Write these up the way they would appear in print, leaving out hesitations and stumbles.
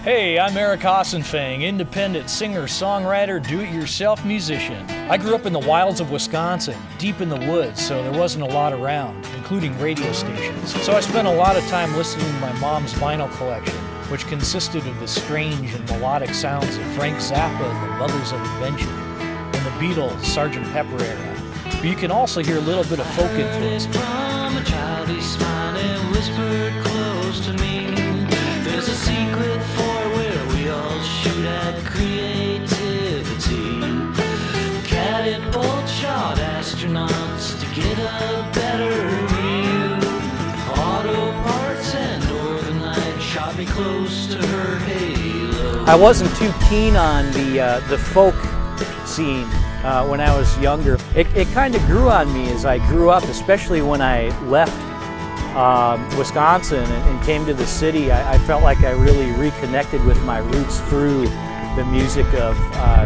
Hey, I'm Eric Hassenfang, independent singer, songwriter, do-it-yourself musician. I grew up in the wilds of Wisconsin, deep in the woods, so there wasn't a lot around, including radio stations. So I spent a lot of time listening to my mom's vinyl collection, which consisted of the strange and melodic sounds of Frank Zappa, the Mothers of Invention, and the Beatles, Sgt. Pepper era. But you can also hear a little bit of folk influence. From a child, he smiled and whispered close to me. There's a secret for where we all shoot at creativity. Catapult shot astronauts to get a better view. Auto parts and Northern Light shot me close to her halo. I wasn't too keen on the folk scene when I was younger. It kind of grew on me as I grew up, especially when I left Wisconsin and came to the city. I felt like I really reconnected with my roots through the music of,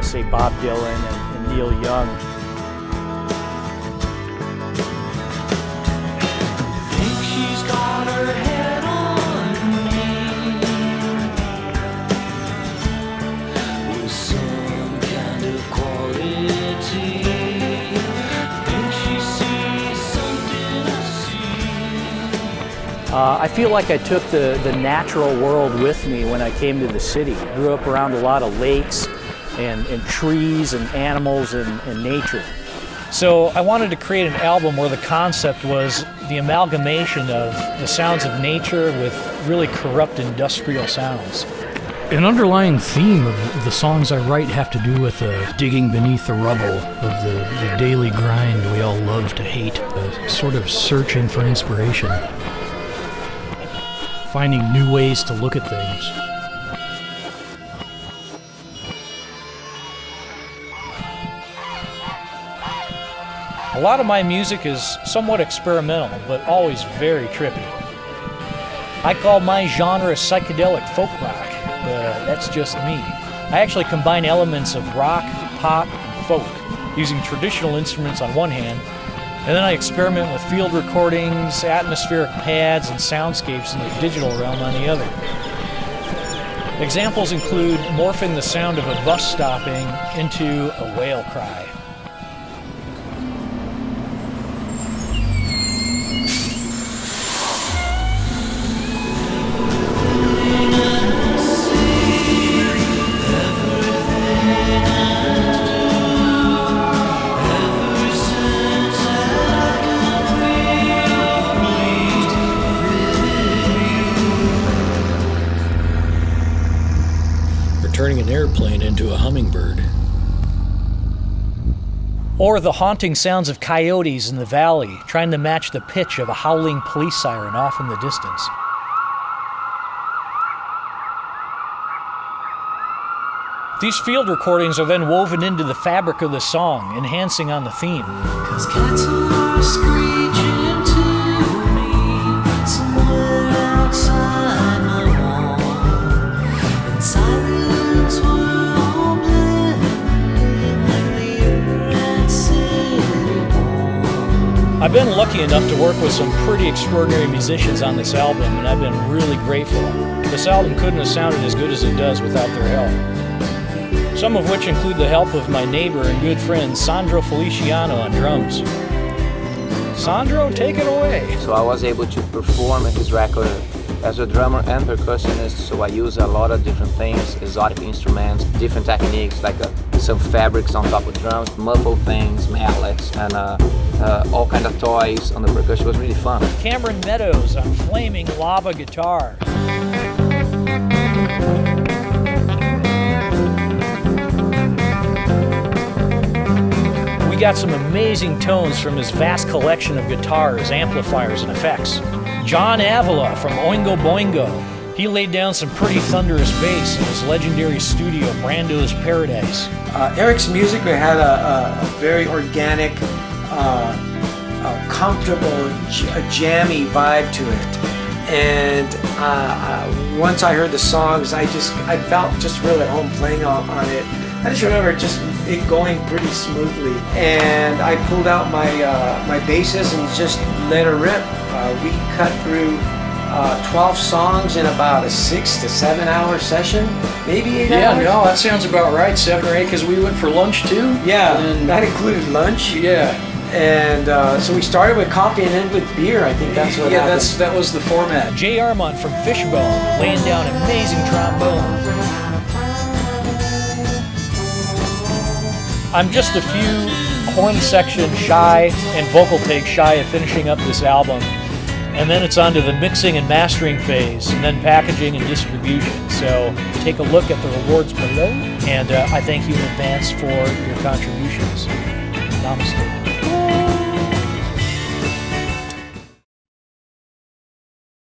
say, Bob Dylan and Neil Young. Think she's got her head on me with some kind of quality. Think she sees something I see. I feel like I took the natural world with me when I came to the city. I grew up around a lot of lakes and trees and animals and nature. So I wanted to create an album where the concept was the amalgamation of the sounds of nature with really corrupt industrial sounds. An underlying theme of the songs I write have to do with digging beneath the rubble of the daily grind we all love to hate, sort of searching for inspiration, finding new ways to look at things. A lot of my music is somewhat experimental, but always very trippy. I call my genre psychedelic folk rock, but that's just me. I actually combine elements of rock, pop, and folk, using traditional instruments on one hand, and then I experiment with field recordings, atmospheric pads, and soundscapes in the digital realm on the other. Examples include morphing the sound of a bus stopping into a whale cry. Turning an airplane into a hummingbird. Or the haunting sounds of coyotes in the valley, trying to match the pitch of a howling police siren off in the distance. These field recordings are then woven into the fabric of the song, enhancing on the theme. 'Cause cats are screeching to me somewhere outside my wall. And silence will all blend like the at City Hall. I've been lucky enough to work with some pretty extraordinary musicians on this album, and I've been really grateful. This album couldn't have sounded as good as it does without their help. Some of which include the help of my neighbor and good friend Sandro Feliciano on drums. Sandro, take it away. So I was able to perform his record as a drummer and percussionist, so I use a lot of different things, exotic instruments, different techniques, like some fabrics on top of drums, muffle things, mallets, and all kind of toys on the percussion. It was really fun. Cameron Meadows on flaming lava guitar. We got some amazing tones from his vast collection of guitars, amplifiers, and effects. John Avila from Oingo Boingo. He laid down some pretty thunderous bass in his legendary studio, Brando's Paradise. Eric's music had a very organic, comfortable, jammy vibe to it. And once I heard the songs, I felt just really at home playing on it. I just remember just it going pretty smoothly. And I pulled out my basses and just let her rip. We cut through 12 songs in about a 6 to 7 hour session, maybe 8 Yeah, hours. no, that sounds about right. 7 or 8, because we went for lunch too. Yeah, And that included lunch. yeah. And so we started with coffee and ended with beer. I think that's what happened. that was the format. Jay Armont from Fishbone, laying down amazing trombone. I'm just a few horn section shy and vocal take shy of finishing up this album. And then it's on to the mixing and mastering phase, and then packaging and distribution. So take a look at the rewards below, and I thank you in advance for your contributions. Namaste.